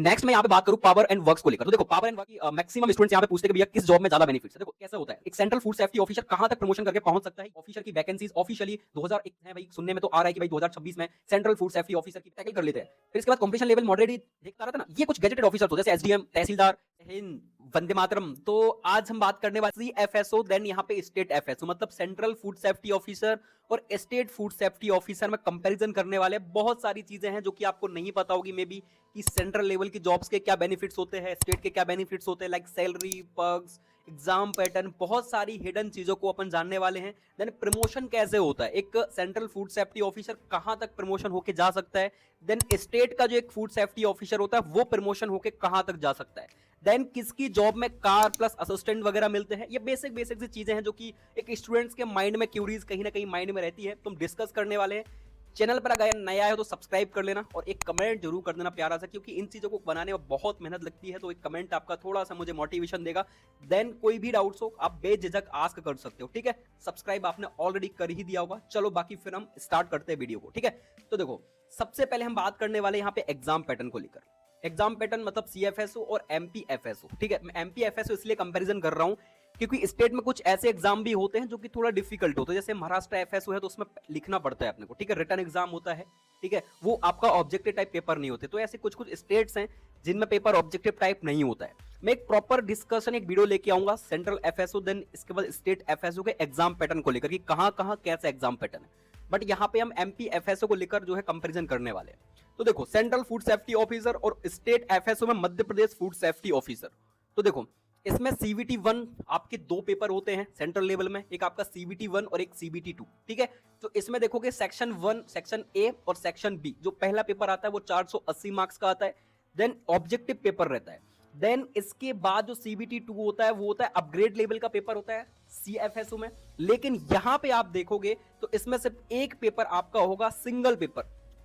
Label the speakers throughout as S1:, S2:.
S1: Next मैं यहाँ पे बात करूं पावर एंड वर्क्स को लेकर। तो देखो पावर एंड वर्क की मैक्सिमम स्टूडेंट्स यहाँ पे पूछते हैं कि भैया किस जॉब में ज्यादा बेनिफिट्स है। देखो कैसा होता है, एक सेंट्रल फूड सेफ्टी ऑफिसर कहां तक प्रमोशन करके पहुंच सकता है। ऑफिसर की वैकेंसीज ऑफिशियली 2001 है भाई, सुनने में तो आ रहा है कि भाई 2026 में सेंट्रल फूड सेफ्टी ऑफिसर की टैकल कर लेते हैं। फिर इसके बाद कॉम्पिटिशन लेवल मॉडरेट देखता रहता है ना, ये कुछ गैजेटेड ऑफिसर तो जैसे एसडीएम, तहसीलदार, हिंद, वंदे मातरम। तो आज हम बात करने वाले सीएफएसओ, देन यहाँ पे स्टेट एफएसओ, मतलब सेंट्रल फूड सेफ्टी ऑफिसर और स्टेट फूड सेफ्टी ऑफिसर में कंपैरिजन करने वाले बहुत सारी चीजें हैं जो कि आपको नहीं पता होगी मे बी, कि सेंट्रल लेवल की जॉब्स के क्या बेनिफिट्स होते हैं, स्टेट के क्या बेनिफिट्स होते हैं, like salary, perks, exam pattern, बहुत सारी हिडन चीजों को अपन जानने वाले हैं। देन प्रमोशन कैसे होता है, एक सेंट्रल फूड सेफ्टी ऑफिसर कहां तक प्रमोशन होके जा सकता है, देन स्टेट का जो एक फूड सेफ्टी ऑफिसर होता है वो प्रमोशन होके कहां तक जा सकता है, देन किसकी जॉब में कार प्लस असिस्टेंट वगैरह मिलते हैं। ये बेसिक बेसिक सी चीजें हैं जो कि एक स्टूडेंट्स के माइंड में क्यूरीज कहीं ना कहीं माइंड में रहती है, तुम डिस्कस करने वाले हैं। चैनल पर अगर नया है तो सब्सक्राइब कर लेना और एक कमेंट जरूर कर देना प्यारा सा, क्योंकि इन चीजों को बनाने में बहुत मेहनत लगती है, तो एक कमेंट आपका थोड़ा सा मुझे मोटिवेशन देगा। देन कोई भी डाउट्स हो आप बेझिझक आस्क कर सकते हो, ठीक है। सब्सक्राइब आपने ऑलरेडी कर ही दिया होगा। चलो बाकी फिर हम स्टार्ट करते हैं वीडियो को, ठीक है। तो देखो सबसे पहले हम बात करने वाले यहाँ पे एग्जाम पैटर्न को लेकर। एग्जाम पैटर्न मतलब सीएफएसओ और एमपीएफएसओ, ठीक है। मैं एमपीएफएसओ इसलिए कंपैरिजन कर रहा हूं क्योंकि स्टेट में कुछ ऐसे एग्जाम भी होते हैं जो कि थोड़ा डिफिकल्ट होते हैं। जैसे महाराष्ट्र एफएसओ है तो उसमें लिखना पड़ता है अपने को, ठीक है, रिटन एग्जाम होता है, ठीक है, वो आपका ऑब्जेक्टिव टाइप पेपर नहीं होते। तो ऐसे कुछ कुछ स्टेट्स हैं जिनमें पेपर ऑब्जेक्टिव टाइप नहीं होता है। मैं एक प्रॉपर डिस्कशन एक वीडियो लेके आऊंगा सेंट्रल एफएसओ देन इसके बाद स्टेट एफएसओ के एग्जाम पैटर्न को लेकर कि कहां कहां कैसा एग्जाम पैटर्न है। बट यहाँ पे हम एमपीएफएसओ को लेकर जो है कंपैरिजन करने वाले हैं। तो देखो सेंट्रल फूड सेफ्टी ऑफिसर और स्टेट एफएसओ में Madhya Pradesh food safety officer. तो देखो इसमें सीबीटी 1 आपके दो पेपर होते हैं सेंट्रल लेवल में, एक आपका सीबीटी 1 और एक सीबीटी 2, ठीक है। तो इसमें देखोगे सेक्शन 1, सेक्शन ए और सेक्शन बी, जो पहला पेपर आता है वो 480 मार्क्स का आता है, देन ऑब्जेक्टिव पेपर रहता है। देन इसके बाद जो सीबीटी 2 होता है वो होता है अपग्रेड लेवल का पेपर होता है सीएफएसओ में। लेकिन यहां पे आप देखोगे तो इसमें सिर्फ एक पेपर आपका होगा सिंगल पेपर,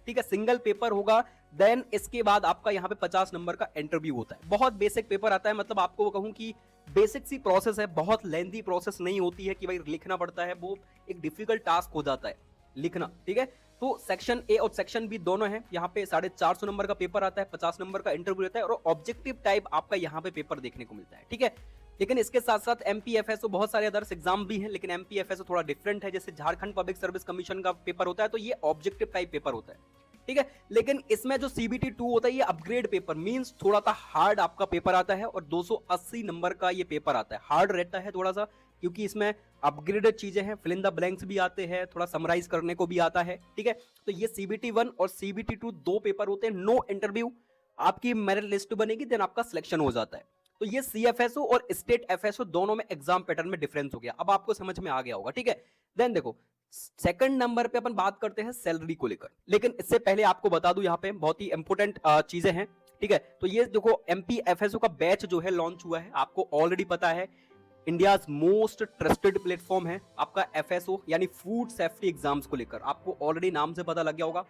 S1: ठीक है, सिंगल पेपर होगा। देन इसके बाद आपका यहाँ पे 50 नंबर का इंटरव्यू होता है। बहुत बेसिक पेपर आता है, मतलब आपको कहूं कि बेसिक सी प्रोसेस है, बहुत लेंथी प्रोसेस नहीं होती है कि भाई लिखना पड़ता है, वो एक डिफिकल्ट टास्क हो जाता है लिखना, ठीक है। तो सेक्शन ए और सेक्शन बी दोनों है, यहाँ पे 450 नंबर का पेपर आता है, 50 नंबर का इंटरव्यू रहता है और ऑब्जेक्टिव टाइप आपका यहाँ पे पेपर देखने को मिलता है, ठीक है। लेकिन इसके साथ साथ एमपीएफएसओ बहुत सारे अदर्स एग्जाम भी हैं, लेकिन एमपीएफएसओ थोड़ा डिफरेंट है। जैसे झारखंड पब्लिक सर्विस कमीशन का पेपर होता है तो ये ऑब्जेक्टिव टाइप पेपर होता है, ठीक है। लेकिन इसमें जो सीबीटी 2 होता है ये अपग्रेड पेपर मींस थोड़ा सा हार्ड आपका पेपर आता है और 280 नंबर का ये पेपर आता है। हार्ड रहता है थोड़ा सा क्योंकि इसमें अपग्रेडेड चीजें हैं, फिल इन द ब्लैंक्स भी आते हैं, थोड़ा समराइज करने को भी आता है, ठीक है। तो ये सीबीटी 1 और सीबीटी 2 दो पेपर होते हैं, नो इंटरव्यू, आपकी मेरिट लिस्ट बनेगी देन आपका सिलेक्शन हो जाता है। तो ये सीएफएसओ और स्टेट एफएसओ दोनों में एग्जाम पैटर्न में डिफरेंस हो गया, अब आपको समझ में आ गया होगा, ठीक है। देन देखो सेकंड नंबर पे अपन बात करते हैं सैलरी को लेकर, लेकिन इससे पहले आपको बता दूं यहाँ पे बहुत ही इंपॉर्टेंट चीजें हैं, ठीक है। तो ये देखो एमपीएफएसओ का बैच जो है लॉन्च हुआ है, आपको ऑलरेडी पता है इंडिया मोस्ट ट्रस्टेड प्लेटफॉर्म है आपका एफएसओ यानी फूड सेफ्टी एग्जाम्स को लेकर, आपको ऑलरेडी नाम से पता लग गया होगा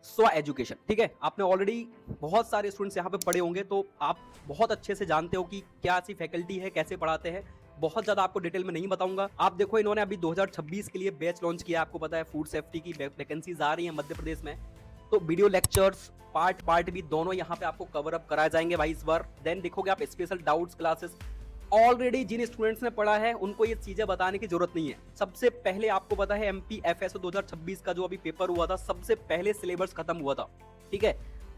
S1: स्व एजुकेशन, ठीक है। आपने ऑलरेडी बहुत सारे स्टूडेंट्स यहाँ पे पढ़े होंगे तो आप बहुत अच्छे से जानते हो कि क्या सी फैकल्टी है, कैसे पढ़ाते हैं। बहुत ज्यादा आपको डिटेल में नहीं बताऊंगा। आप देखो इन्होंने अभी 2026 के लिए बैच लॉन्च किया, आपको पता है फूड सेफ्टी की वैकेंसीज आ रही है मध्य प्रदेश में, तो वीडियो लेक्चर्स पार्ट भी दोनों यहाँ पे आपको कवर अप कराए जाएंगे भाई इस बार। देन देखोगे आप स्पेशल डाउट्स क्लासेस, ऑलरेडी जिन स्टूडेंट्स ने पढ़ा है उनको ये चीजें बताने की जरूरत नहीं है। सबसे पहले आपको पता है एमपीएफएसओ 2026 का जो अभी पेपर हुआ था, सबसे पहले सिलेबस खत्म हुआ था, ठीक है।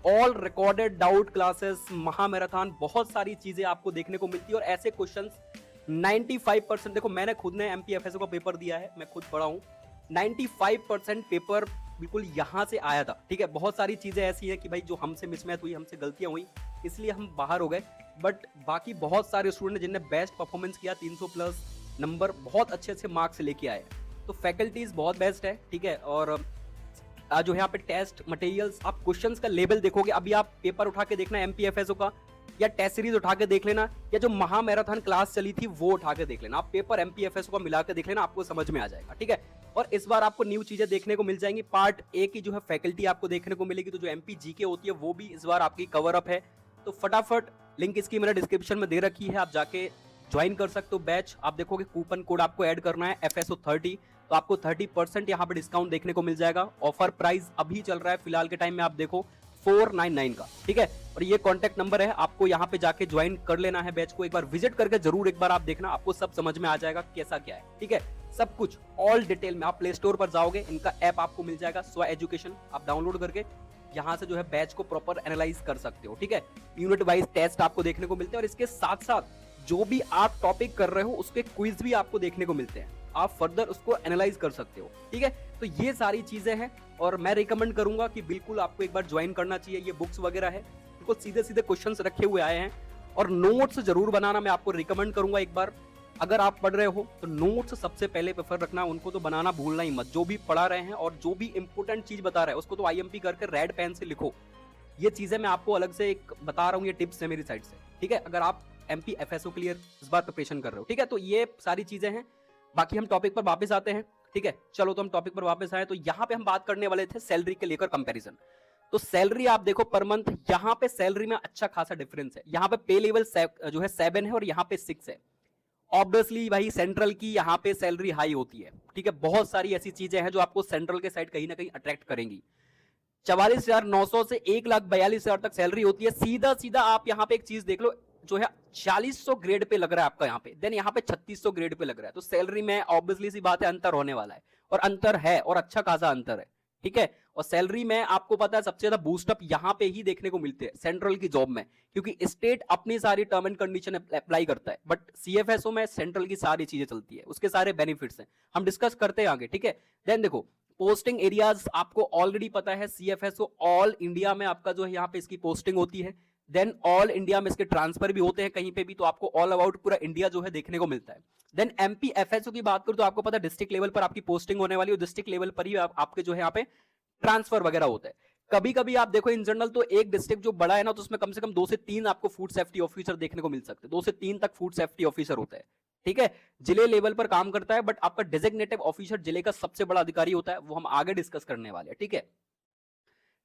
S1: ऑल रिकॉर्डेड डाउट क्लासेस, महामैराथन, बहुत सारी चीजें आपको देखने को मिलती है और ऐसे क्वेश्चंस 95% देखो मैंने खुद ने एमपीएफएसओ का पेपर दिया है, मैं खुद पढ़ा हूं, 95% पेपर बिल्कुल यहां से आया था, ठीक है। बहुत सारी चीजें ऐसी है कि भाई जो हमसे मिसमैच हुई, हमसे गलतियां हुई, इसलिए हम बाहर हो गए। बट बाकी बहुत सारे स्टूडेंट जिनने बेस्ट परफॉर्मेंस किया, 300 प्लस नंबर बहुत अच्छे अच्छे मार्क्स लेके आए, तो फैकल्टीज बहुत बेस्ट है, ठीक है। और जो है यहाँ पे टेस्ट मटेरियल्स, आप क्वेश्चंस का लेवल देखोगे, अभी आप पेपर उठा के देखना एमपीएफएसओ का या टेस्ट सीरीज उठा के देख लेना या जो महामैराथन क्लास चली थी वो उठा के देख लेना, आप पेपर एमपीएफएसओ का मिला के देख लेना, आपको समझ में आ जाएगा, ठीक है। और इस बार आपको न्यू चीजें देखने को मिल जाएंगी। पार्ट ए की जो है फैकल्टी आपको देखने को मिलेगी, तो जो एमपी जीके होती है वो भी इस बार आपकी कवर अप है। तो फटाफट लिंक इसकी मैंने डिस्क्रिप्शन में दे रखी है, आप जाके ज्वाइन कर सकते हो बैच। आप देखोगे कूपन कोड आपको ऐड करना है FSO30, तो आपको 30% यहाँ पे डिस्काउंट देखने को मिल जाएगा। ऑफर प्राइस अभी चल रहा है फिलहाल के टाइम में, आप देखो 499 का, ठीक है। और ये कॉन्टैक्ट नंबर है, आपको यहाँ पे जाके ज्वाइन कर लेना है बैच को, एक बार विजिट करके जरूर एक बार आप देखना, आपको सब समझ में आ जाएगा कैसा क्या है, ठीक है। सब कुछ ऑल डिटेल में, आप प्ले स्टोर पर जाओगे, इनका ऐप आपको मिल जाएगा स्व एजुकेशन, आप डाउनलोड करके यहाँ से जो है बैच को प्रॉपर एनालाइज कर सकते हो, ठीक है। यूनिट वाइज टेस्ट आपको देखने को मिलते हैं और इसके साथ साथ जो भी आप टॉपिक कर रहे हो उसके क्विज भी आपको देखने को मिलते हैं, आप फर्दर उसको एनालाइज कर सकते हो, ठीक है। तो ये सारी चीजें हैं और मैं रिकमेंड करूंगा कि बिल्कुल आपको एक बार ज्वाइन करना चाहिए। ये बुक्स वगैरह है, बिल्कुल सीधे सीधे क्वेश्चंस रखे हुए आए हैं और नोट्स जरूर बनाना मैं आपको रिकमेंड करूंगा। एक बार अगर आप पढ़ रहे हो तो नोट्स सबसे पहले प्रेफर रखना, उनको तो बनाना भूलना ही मत। जो भी पढ़ा रहे हैं और जो भी इंपोर्टेंट चीज बता रहे हैं उसको तो आईएमपी करके रेड पेन से लिखो। ये चीजें मैं आपको अलग से एक बता रहा हूँ, ये टिप्स है मेरी साइड से, ठीक है। अगर आप एमपी एफएसओ क्लियर इस बार प्रिपरेशन कर रहे हो, ठीक है, तो ये सारी चीजें हैं। बाकी हम टॉपिक पर वापस आते हैं, ठीक है। चलो तो हम टॉपिक पर वापस आए, तो यहाँ पे हम बात करने वाले थे सैलरी के लेकर कंपैरिजन। तो सैलरी आप देखो पर मंथ, यहाँ पे सैलरी में अच्छा खासा डिफरेंस है। यहाँ पे पे लेवल जो है 7 है और यहाँ पे 6 है। ऑब्वियसली भाई सेंट्रल की यहाँ पे सैलरी हाई होती है, ठीक है। बहुत सारी ऐसी चीजें हैं जो आपको सेंट्रल के साइड कहीं ना कहीं अट्रैक्ट करेंगी। 44,900 से 1,42,000 तक सैलरी होती है। सीधा सीधा आप यहाँ पे एक चीज देख लो, जो है 4600 ग्रेड पे लग रहा है आपका यहाँ पे, देन यहाँ पे 3600 ग्रेड पे लग रहा है। तो सैलरी में ऑब्वियसली सी बात है अंतर होने वाला है, और अंतर है और अच्छा खासा अंतर है, ठीक है। और सैलरी में आपको पता है सबसे ज्यादा बूस्टअप यहाँ पे ही देखने को मिलते हैं सेंट्रल की जॉब में, क्योंकि स्टेट अपनी सारी टर्म एंड कंडीशन अप्लाई करता है, बट सीएफएसओ में सेंट्रल की सारी चीजें चलती है, उसके सारे बेनिफिट्स हैं, हम डिस्कस करते हैं आगे, ठीक है। देन देखो पोस्टिंग एरियाज आपको ऑलरेडी पता है, सीएफएसओ ऑल इंडिया में आपका जो है यहाँ पे इसकी पोस्टिंग होती है। देन ऑल इंडिया में इसके ट्रांसफर भी होते हैं कहीं पे भी, तो आपको ऑल अबाउट पूरा इंडिया जो है देखने को मिलता है। देन एमपी एफएसओ की बात करूं तो आपको पता है डिस्ट्रिक्ट लेवल पर आपकी पोस्टिंग होने वाली है, डिस्ट्रिक्ट लेवल पर ही आपके जो है यहाँ पे ट्रांसफर वगैरह होता है। कभी कभी आप देखो इन जनरल तो एक डिस्ट्रिक्ट जो बड़ा है ना, तो उसमें कम से कम 2 से 3 आपको फूड सेफ्टी ऑफिसर देखने को मिल सकते हैं, 2 से 3 तक फूड सेफ्टी ऑफिसर होता है, ठीक है। जिले लेवल पर काम करता है, बट आपका डेजिग्नेटिव ऑफिसर जिले का सबसे बड़ा अधिकारी होता है, वो हम आगे डिस्कस करने वाले हैं, ठीक है।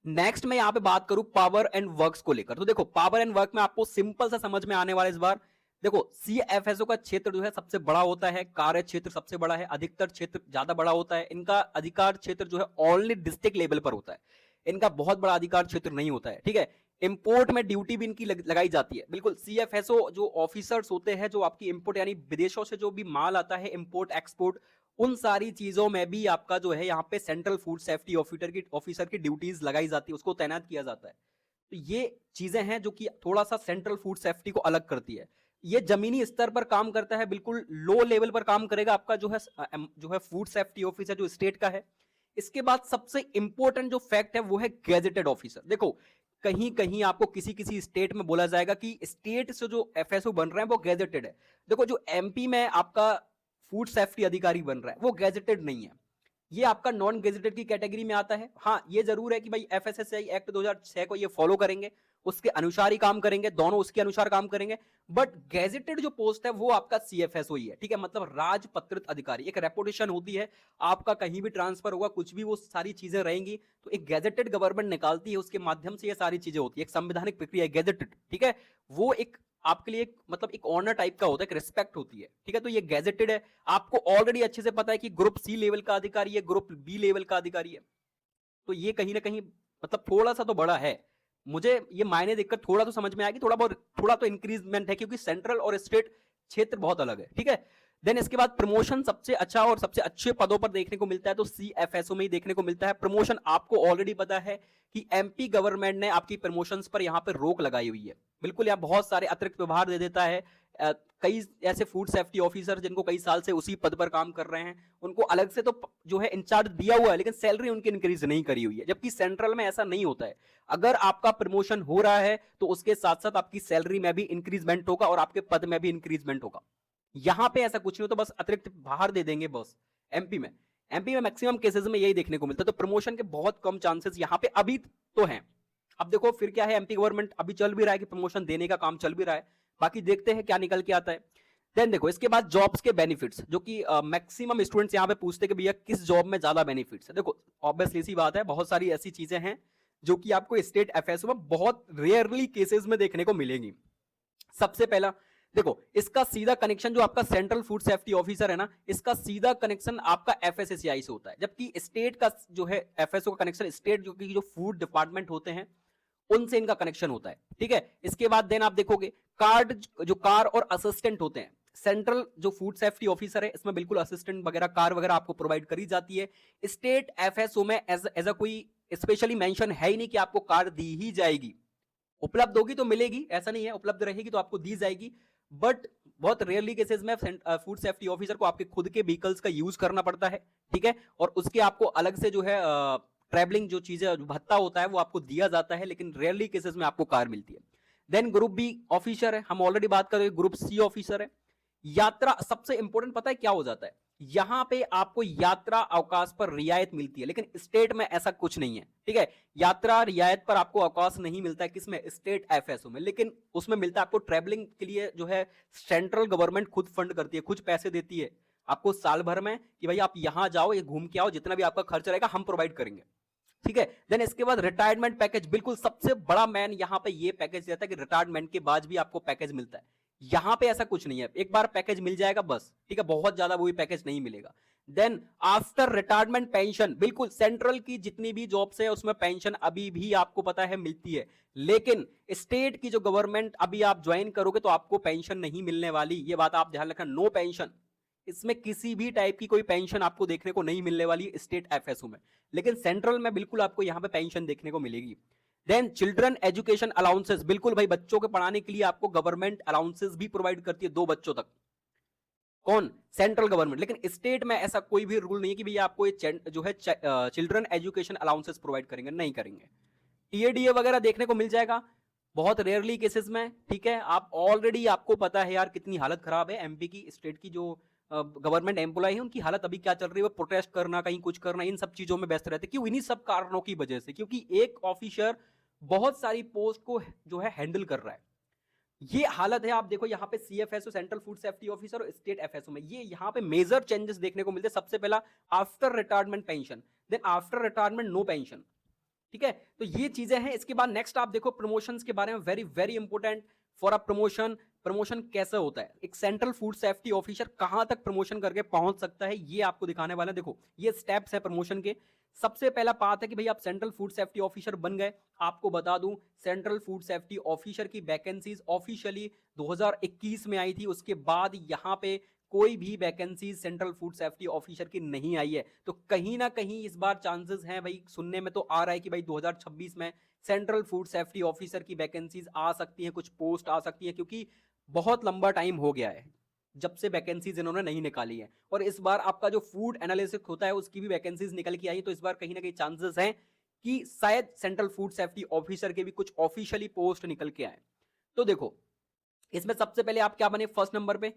S1: नेक्स्ट मैं यहाँ पे बात करूं पावर एंड वर्क्स को लेकर, तो देखो पावर एंड वर्क में आपको सिंपल सा समझ में आने वाला इस बार। देखो सीएफएसओ का क्षेत्र जो है सबसे बड़ा होता है, कार्य क्षेत्र सबसे बड़ा है, अधिकतर क्षेत्र ज्यादा बड़ा होता है। इनका अधिकार क्षेत्र जो है ओनली डिस्ट्रिक्ट लेवल पर होता है, इनका बहुत बड़ा अधिकार क्षेत्र नहीं होता है, ठीक है। इंपोर्ट में ड्यूटी भी इनकी लगाई जाती है, बिल्कुल। सीएफएसओ जो ऑफिसर्स होते हैं, जो आपकी इंपोर्ट यानी विदेशों से जो भी माल आता है, इंपोर्ट एक्सपोर्ट, उन सारी चीजों में भी आपका जो है यहाँ पे सेंट्रल फूड सेफ्टी ऑफिसर की ड्यूटीज लगाई जाती है, उसको तैनात किया जाता है। तो ये चीजें हैं जो कि थोड़ा सा सेंट्रल फूड सेफ्टी को अलग करती है। ये जमीनी स्तर पर काम करता है, बिल्कुल लो लेवल पर काम करेगा आपका जो है फूड सेफ्टी ऑफिसर जो स्टेट का है। इसके बाद सबसे इंपॉर्टेंट जो फैक्ट है वो है गैजेटेड ऑफिसर। देखो कहीं कहीं आपको किसी किसी स्टेट में बोला जाएगा कि स्टेट से जो एफएसओ बन रहे हैं वो गैजेटेड है। देखो जो एमपी में आपका फूड सेफ्टी अधिकारी बन रहा है वो गैजेटेड नहीं है, ये आपका नॉन गैजेटेड की कैटेगरी में आता है। हाँ ये जरूर है कि भाई एफएसएसआई एक्ट 2006 को ये फॉलो करेंगे, उसके अनुसार ही काम करेंगे, दोनों उसके अनुसार काम करेंगे। बट गैजेटेड जो पोस्ट है वो आपका सीएफएसओ ही है, ठीक है। मतलब राजपत्रित अधिकारी, एक रेपुटेशन होती है, आपका कहीं भी ट्रांसफर होगा, कुछ भी वो सारी चीजें रहेंगी, तो एक गैजेटेड गवर्नमेंट निकालती है, उसके माध्यम से ये सारी चीजें होती है, एक संवैधानिक प्रक्रिया है गैजेटेड, ठीक है। वो एक आपके लिए मतलब एक ऑनर टाइप का होता है, एक रिस्पेक्ट होती है, ठीक है। तो ये गैजेटेड है, आपको ऑलरेडी अच्छे से पता है कि ग्रुप सी लेवल का अधिकारी है, ग्रुप बी लेवल का अधिकारी है। तो ये कहीं ना कहीं मतलब थोड़ा सा तो बड़ा है, मुझे ये मायने देखकर थोड़ा तो समझ में आएगी, थोड़ा तो इंक्रीजमेंट है, क्योंकि सेंट्रल और स्टेट क्षेत्र बहुत अलग है, ठीक है। देन इसके बाद प्रमोशन सबसे अच्छा और सबसे अच्छे पदों पर देखने को मिलता है तो सीएफएसओ में ही देखने को मिलता है प्रमोशन। आपको ऑलरेडी पता है कि एमपी गवर्नमेंट ने आपकी प्रमोशंस पर यहाँ पे रोक लगाई हुई है, बिल्कुल। यहाँ बहुत सारे अतिरिक्त व्यवहार दे देता है। कई ऐसे फूड सेफ्टी ऑफिसर जिनको कई साल से उसी पद पर काम कर रहे हैं, उनको अलग से तो जो है इंचार्ज दिया हुआ है, लेकिन सैलरी उनकी इंक्रीज नहीं करी हुई है, जबकि सेंट्रल में ऐसा नहीं होता है। अगर आपका प्रमोशन हो रहा है तो उसके साथ साथ आपकी सैलरी में भी इंक्रीजमेंट होगा और आपके पद में भी इंक्रीजमेंट होगा। यहां पे ऐसा कुछ नहीं होता, बस अतिरिक्त बाहर दे देंगे बस। एमपी में मैक्सिमम केसेस में यही देखने को मिलता है, तो प्रमोशन के बहुत कम चांसेस यहां पे अभी तो हैं। अब देखो फिर क्या है, एमपी गवर्नमेंट अभी चल भी रहा है कि प्रमोशन देने का काम चल भी रहा है, बाकी देखते हैं क्या निकल के आता है। देन देखो इसके बाद जॉब्स के बेनिफिट्स, जो कि मैक्सिमम स्टूडेंट्स यहाँ पे पूछते हैं कि भैया किस जॉब में ज्यादा बेनिफिट्स है। देखो ऑब्वियसली सी बात है, बहुत सारी ऐसी चीजें हैं जो कि आपको स्टेट एफएसओ में बहुत रेयरली केसेस में देखने को मिलेंगी। सबसे पहला देखो इसका सीधा कनेक्शन जो आपका सेंट्रल फूड सेफ्टी ऑफिसर है ना, इसका सीधा कनेक्शन आपका एफएसएसएआई से होता है, जबकि स्टेट का जो है एफएसओ का कनेक्शन स्टेट जो फूड डिपार्टमेंट होते हैं उनसे इनका कनेक्शन होता है, ठीक है। इसके बाद देन आप देखोगे जो कार और असिस्टेंट होते हैं, सेंट्रल जो फूड सेफ्टी ऑफिसर है इसमें बिल्कुल असिस्टेंट वगैरह कार वगैरह आपको प्रोवाइड करी जाती है। स्टेट एफएसओ में एज अ कोई स्पेशली मेंशन है ही नहीं कि आपको कार दी ही जाएगी, उपलब्ध होगी तो मिलेगी, ऐसा नहीं है, उपलब्ध रहेगी तो आपको दी जाएगी। बट बहुत रेयरली केसेस में फूड सेफ्टी ऑफिसर को आपके खुद के व्हीकल्स का यूज करना पड़ता है, ठीक है। और उसके आपको अलग से जो है ट्रैवलिंग जो चीजें भत्ता होता है वो आपको दिया जाता है, लेकिन रेयरली केसेस में आपको कार मिलती है। देन ग्रुप बी ऑफिसर है, हम ऑलरेडी बात कर रहे हैं। ग्रुप सी ऑफिसर है। यात्रा सबसे इंपॉर्टेंट पता है क्या हो जाता है, यहां पे आपको यात्रा अवकाश पर रियायत मिलती है, लेकिन स्टेट में ऐसा कुछ नहीं है, ठीक है। यात्रा रियायत पर आपको अवकाश नहीं मिलता है, किसमें, स्टेट एफएसओ में, लेकिन उसमें मिलता है आपको ट्रैवलिंग के लिए जो है सेंट्रल गवर्नमेंट खुद फंड करती है, कुछ पैसे देती है आपको साल भर में कि भाई आप यहां जाओ, ये घूम के आओ, जितना भी आपका खर्च रहेगा हम प्रोवाइड करेंगे, ठीक है। देन इसके बाद रिटायरमेंट पैकेज, बिल्कुल सबसे बड़ा मैन यहां पे ये पैकेज देता है कि रिटायरमेंट के बाद भी आपको पैकेज मिलता है। यहां पे ऐसा कुछ नहीं है, एक बार पैकेज मिल जाएगा बस, ठीक है, बहुत ज्यादा वो पैकेज नहीं मिलेगा। देन आफ्टर रिटायरमेंट पेंशन, बिल्कुल सेंट्रल की जितनी भी जॉब्स है उसमें पेंशन अभी भी आपको पता है मिलती है, लेकिन स्टेट की जो गवर्नमेंट अभी आप ज्वाइन करोगे तो आपको पेंशन नहीं मिलने वाली, ये बात आप ध्यान रखना, नो पेंशन, इसमें किसी भी टाइप की कोई पेंशन आपको देखने को नहीं मिलने वाली स्टेट एफएसओ में, लेकिन सेंट्रल में बिल्कुल आपको यहां पे पेंशन देखने को मिलेगी। देन चिल्ड्रन एजुकेशन अलाउंसेस, बिल्कुल भाई बच्चों को पढ़ाने के लिए आपको गवर्नमेंट अलाउंसेस भी प्रोवाइड करती है 2 बच्चों तक, कौन, सेंट्रल गवर्नमेंट, लेकिन स्टेट में ऐसा कोई भी रूल नहीं है कि भैया आपको ये जो है चिल्ड्रन एजुकेशन अलाउंसेस प्रोवाइड करेंगे, नहीं करेंगे। टीएडीए वगैरह देखने को मिल जाएगा बहुत रेयरली केसेस में, ठीक है। आप ऑलरेडी आपको पता है यार कितनी हालत खराब है एमपी की, स्टेट की जो गवर्नमेंट एम्प्लॉय है उनकी हालत अभी क्या चल रही है, वो प्रोटेस्ट करना, कहीं कुछ करना, इन सब चीजों में व्यस्त रहते हैं। क्यों, इन्हीं सब कारणों की वजह से, क्योंकि एक ऑफिसर बहुत सारी पोस्ट को जो है हैंडल कर रहा है। ये हालत है, आप देखो यहाँ पे सीएफएसओ सेंट्रल फूड सेफ्टी ऑफिसर और स्टेट एफएसओ में ये यहाँ पे मेजर चेंजेस देखने को मिलते हैं। सबसे पहला after retirement pension, then after retirement no pension, ठीक है। तो ये चीजें हैं। इसके बाद नेक्स्ट आप देखो प्रमोशंस के बारे में, very very important for a promotion. Promotion कैसे होता है, एक सेंट्रल फूड सेफ्टी ऑफिसर कहां तक प्रमोशन करके पहुंच सकता है, ये आपको दिखाने वाला है। देखो ये स्टेप्स है प्रमोशन के। सबसे पहला पार्ट है कि भाई आप सेंट्रल फूड सेफ्टी ऑफिसर बन गए। आपको बता दूं सेंट्रल फूड सेफ्टी ऑफिसर की वैकेंसीज ऑफिशियली 2021 में आई थी, उसके बाद यहां पे कोई भी vacancy central food safety officer की नहीं आई है। तो कहीं ना कहीं इस बार चांसेस हैं भाई, सुनने में तो आ रहा है कि भाई 2026 में सेंट्रल फूड सेफ्टी ऑफिसर की वैकेंसीज आ सकती हैं, कुछ पोस्ट आ सकती है, क्योंकि बहुत लंबा टाइम हो गया है जब से वैकेंसीज इन्होंने नहीं निकाली है। और इस बार आपका जो फूड एनालिसिस होता है उसकी भी वैकेंसीज निकल के आई, तो इस बार कहीं ना कहीं चांसेस हैं कि शायद सेंट्रल फूड सेफ्टी ऑफिसर के भी कुछ ऑफिशियली पोस्ट निकल के आए। तो देखो इसमें सबसे पहले आप क्या बने, फर्स्ट नंबर पे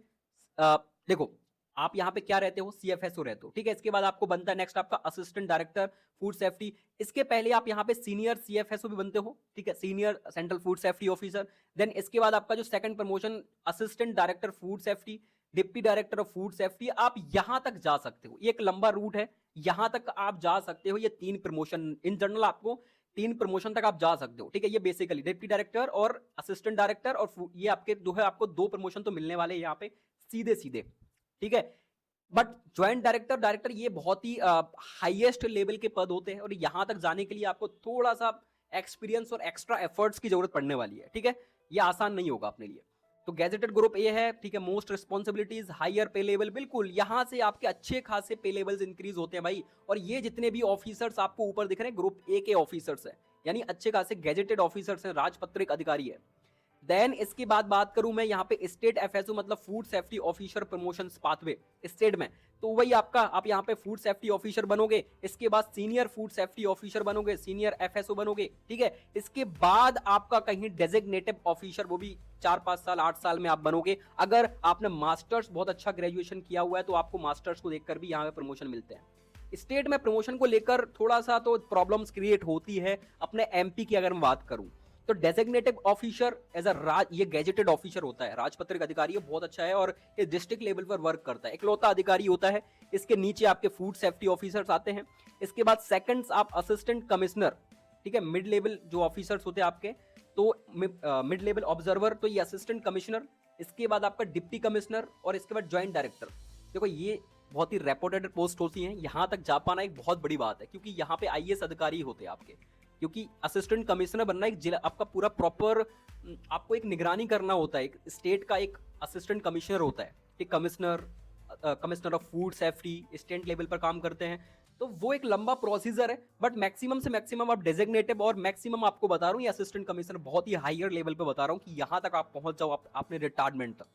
S1: देखो आप यहाँ पे क्या रहते हो, सीएफएसओ रहते हो, ठीक है। इसके बाद आपको बनता है नेक्स्ट आपका असिस्टेंट डायरेक्टर फूड सेफ्टी। इसके पहले आप यहाँ पे सीनियर सीएफएसओ भी बनते हो, ठीक है, senior central food safety officer. Then इसके बाद आपका जो second promotion assistant director food safety, deputy director of food safety, आप यहां तक जा सकते हो। ये एक लंबा रूट है, यहां तक आप जा सकते हो। ये 3 प्रमोशन इन जनरल आपको 3 प्रमोशन तक आप जा सकते हो, ठीक है। ये बेसिकली डिप्टी डायरेक्टर और असिस्टेंट डायरेक्टर और ये आपके जो है आपको 2 प्रमोशन तो मिलने वाले यहाँ पे सीधे सीधे, ठीक है। बट ज्वाइंट डायरेक्टर डायरेक्टर ये बहुत ही हाईएस्ट लेवल के पद होते हैं, और यहां तक जाने के लिए आपको थोड़ा सा एक्सपीरियंस और एक्स्ट्रा एफर्ट्स की जरूरत पड़ने वाली है, ठीक है। ये आसान नहीं होगा अपने लिए। तो गैजेटेड ग्रुप ए है, ठीक है, मोस्ट रिस्पॉन्सिबिलिटीज, हायर पे लेवल, बिल्कुल यहां से आपके अच्छे खासे पे लेवल्स इंक्रीज होते हैं भाई। और ये जितने भी ऑफिसर्स आपको ऊपर दिख रहे हैं ग्रुप ए के ऑफिसर्स हैं, यानी अच्छे खासे गैजेटेड ऑफिसर्स हैं, राजपत्रित अधिकारी है। देन इसके बाद बात करूं मैं यहाँ पे स्टेट एफएसओ मतलब food safety officer promotion pathway state में, तो वही आपका आप यहाँ पे फूड सेफ्टी ऑफिसर बनोगे। इसके बाद सीनियर फूड सेफ्टी ऑफिसर बनोगे, सीनियर एफएसओ बनोगे, ठीक है। इसके बाद आपका कहीं डेजिग्नेटिव ऑफिसर, वो भी 4-5 साल 8 साल में आप बनोगे। अगर आपने मास्टर्स बहुत अच्छा ग्रेजुएशन किया हुआ है तो आपको मास्टर्स को देखकर भी यहाँ पे प्रमोशन मिलते हैं। स्टेट में प्रमोशन को लेकर थोड़ा सा तो प्रॉब्लम्स क्रिएट होती है। अपने एमपी की अगर मैं बात करूं तो डेजिग्नेटिव ऑफिसर एज अ ये गैजेटेड ऑफिसर होता है, राजपत्रित अधिकारी है, बहुत अच्छा है और ये डिस्ट्रिक्ट लेवल पर वर्क करता है, इकलौता अधिकारी होता है। इसके नीचे आपके फूड सेफ्टी ऑफिसर्स आते हैं। इसके बाद सेकंड्स आप असिस्टेंट कमिश्नर, ठीक है, मिड लेवल जो ऑफिसर्स होते हैं आपके, तो मिड लेवल ऑब्जर्वर, तो ये असिस्टेंट कमिश्नर। इसके बाद आपका डिप्टी कमिश्नर और इसके बाद ज्वाइंट डायरेक्टर। देखो ये बहुत ही रेपुटेड पोस्ट होती हैं, यहां तक जा पाना एक बहुत बड़ी बात है, क्योंकि यहाँ पे आईएएस अधिकारी होते हैं आपके, क्योंकि असिस्टेंट कमिश्नर बनना एक जिला आपका पूरा प्रॉपर, आपको एक निगरानी करना होता है, एक स्टेट का एक असिस्टेंट कमिश्नर होता है, एक commissioner of food safety state level पर काम करते हैं। तो वो एक लंबा प्रोसीजर है, बट मैक्सिमम से मैक्सिमम आप डेजिग्नेटिव, और मैक्सिमम आपको बता रहा हूँ ये असिस्टेंट कमिश्नर बहुत ही हायर लेवल पे बता रहा हूँ कि यहाँ तक आप पहुंच जाओ आपने रिटायरमेंट तक,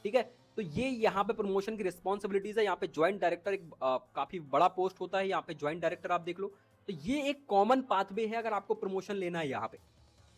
S1: ठीक है। तो ये यहाँ पे प्रमोशन की रिस्पॉन्सिबिलिटीज है। यहाँ पे ज्वाइंट डायरेक्टर एक काफी बड़ा पोस्ट होता है, यहाँ पे ज्वाइंट डायरेक्टर आप देख लो। तो ये एक कॉमन पाथवे है अगर आपको प्रमोशन लेना है यहाँ पे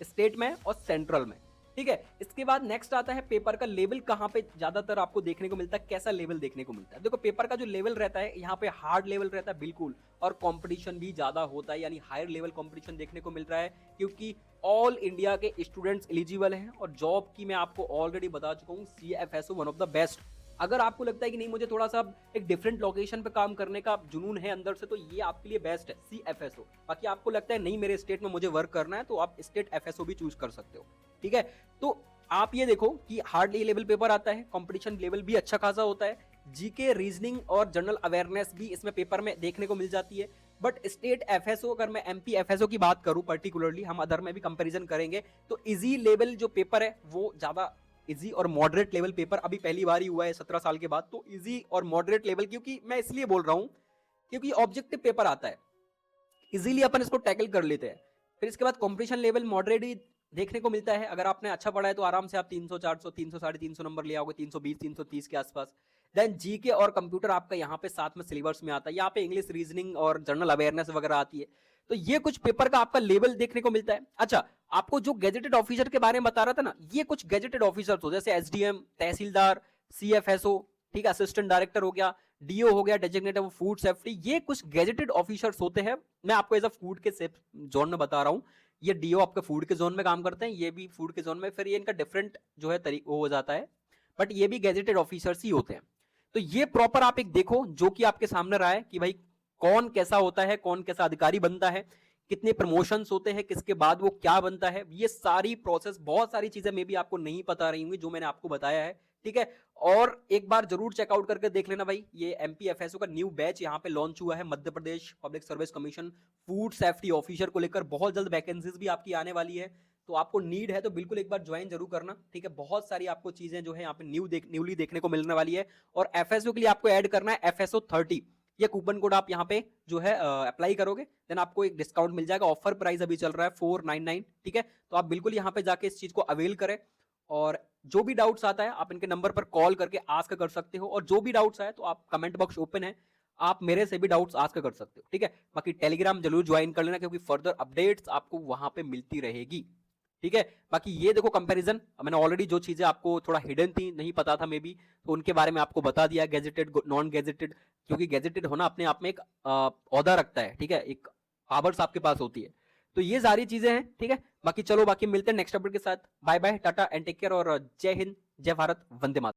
S1: स्टेट में और सेंट्रल में, ठीक है। इसके बाद नेक्स्ट आता है पेपर का लेवल, कहाँ पे ज्यादातर आपको देखने को मिलता है, कैसा लेवल देखने को मिलता है। देखो पेपर का जो लेवल रहता है यहाँ पे हार्ड लेवल रहता है बिल्कुल, और कंपटीशन भी ज्यादा होता है, यानी हायर लेवल कंपटीशन देखने को मिल रहा है, क्योंकि ऑल इंडिया के स्टूडेंट्स एलिजिबल हैं। और जॉब की मैं आपको ऑलरेडी बता चुका हूँ, CFSO one of the best. अगर आपको लगता है कि नहीं मुझे थोड़ा सा एक डिफरेंट लोकेशन पे काम करने का जुनून है अंदर से, तो ये आपके लिए बेस्ट है CFSO। बाकी आपको लगता है नहीं मेरे स्टेट में मुझे वर्क करना है, तो आप स्टेट FSO भी चूज कर सकते हो, ठीक है। तो आप ये देखो कि हार्ड लेवल पेपर आता है, कंपटीशन लेवल भी अच्छा खासा होता है, जीके रीजनिंग और जनरल अवेयरनेस भी इसमें पेपर में देखने को मिल जाती है। बट स्टेट FSO, अगर मैं MP FSO की बात करूं पर्टिकुलरली, हम अदर में भी कंपैरिजन करेंगे, तो इजी लेवल जो पेपर है वो ज्यादा इजी और मॉडरेट लेवल पेपर अभी पहली बार ही हुआ है 17 साल के बाद। तो इजी और मॉडरेट लेवल, क्योंकि मैं इसलिए बोल रहा हूं क्योंकि ऑब्जेक्टिव पेपर आता है, इजीली अपन इसको टैकल कर लेते हैं। फिर इसके बाद कंपटीशन लेवल मॉडरेट ही देखने को मिलता है। अगर आपने अच्छा पढ़ा है तो आराम से आप 300 400 300 350 नंबर ले आओगे, 320 330 के आसपास। देन जीके और कंप्यूटर आपका यहाँ पे साथ में सिलेबस में आता है, यहाँ पे इंग्लिश रीजनिंग और जनरल अवेयरनेस वगैरह आती है। तो ये कुछ पेपर का आपका लेवल देखने को मिलता है। अच्छा, आपको जो गैजेटेड ऑफिसर के बारे में बता रहा था ना, ये कुछ गैजेटेड ऑफिसर हो, जैसे SDM, तहसीलदार, CFSO, ठीक है, असिस्टेंट डायरेक्टर हो गया, DO हो गया, डेजिग्नेटेड फूड सेफ्टी, ये कुछ गैजेटेड ऑफिसर्स होते हैं। मैं आपको एज अ फूड के जोन में बता रहा हूँ, ये DO आपके फूड के जोन में काम करते हैं, ये भी फूड के जोन में, फिर ये इनका डिफरेंट जो है तरीका हो जाता है, बट ये भी गैजेटेड ऑफिसर्स ही होते हैं। तो ये प्रॉपर आप एक देखो जो कि आपके सामने रहा है कि भाई कौन कैसा होता है, कौन कैसा अधिकारी बनता है, कितने प्रमोशंस होते हैं, किसके बाद वो क्या बनता है, ये सारी प्रोसेस, बहुत सारी चीजें मे भी आपको नहीं पता रही होंगी जो मैंने आपको बताया है, ठीक है। और एक बार जरूर चेकआउट करके देख लेना भाई, ये MP FSO का न्यू बैच यहाँ पे लॉन्च हुआ है, Madhya Pradesh public service commission food safety officer को लेकर। बहुत जल्द वैकेंसीज भी आपकी आने वाली है, तो आपको नीड है तो बिल्कुल एक बार ज्वाइन जरूर करना, ठीक है। बहुत सारी आपको चीजें जो है यहाँ पे न्यूली देखने को मिलने वाली है। और FSO के लिए आपको ऐड करना है FSO 30, ये कूपन कोड आप यहाँ पे जो है अप्लाई करोगे, देन आपको एक डिस्काउंट मिल जाएगा। ऑफर प्राइस अभी चल रहा है 499, ठीक है। तो आप बिल्कुल यहाँ पे जाके इस चीज को अवेल करें, और जो भी डाउट्स आता है आप इनके नंबर पर कॉल करके आस्क कर सकते हो, और जो भी डाउट्स आए तो आप कमेंट बॉक्स ओपन है, आप मेरे से भी डाउट्स आस्क कर सकते हो, ठीक है। बाकी टेलीग्राम जरूर ज्वाइन कर लेना, क्योंकि फर्दर अपडेट्स आपको वहां पे मिलती रहेगी, ठीक है। बाकी ये देखो कंपैरिजन, मैंने ऑलरेडी जो चीजें आपको थोड़ा हिडन थी, नहीं पता था मे बी, तो उनके बारे में आपको बता दिया, गैजेटेड नॉन गैजेटेड, क्योंकि गैजेटेड होना अपने आप में एक औहदा रखता है, ठीक है, एक पावर्स आपके पास होती है। तो ये सारी चीजें हैं, ठीक है। बाकी चलो, बाकी मिलते हैं नेक्स्ट अपडेट के साथ। Bye bye, tata and take care, और जय हिंद, जय भारत, वंदे मातरम।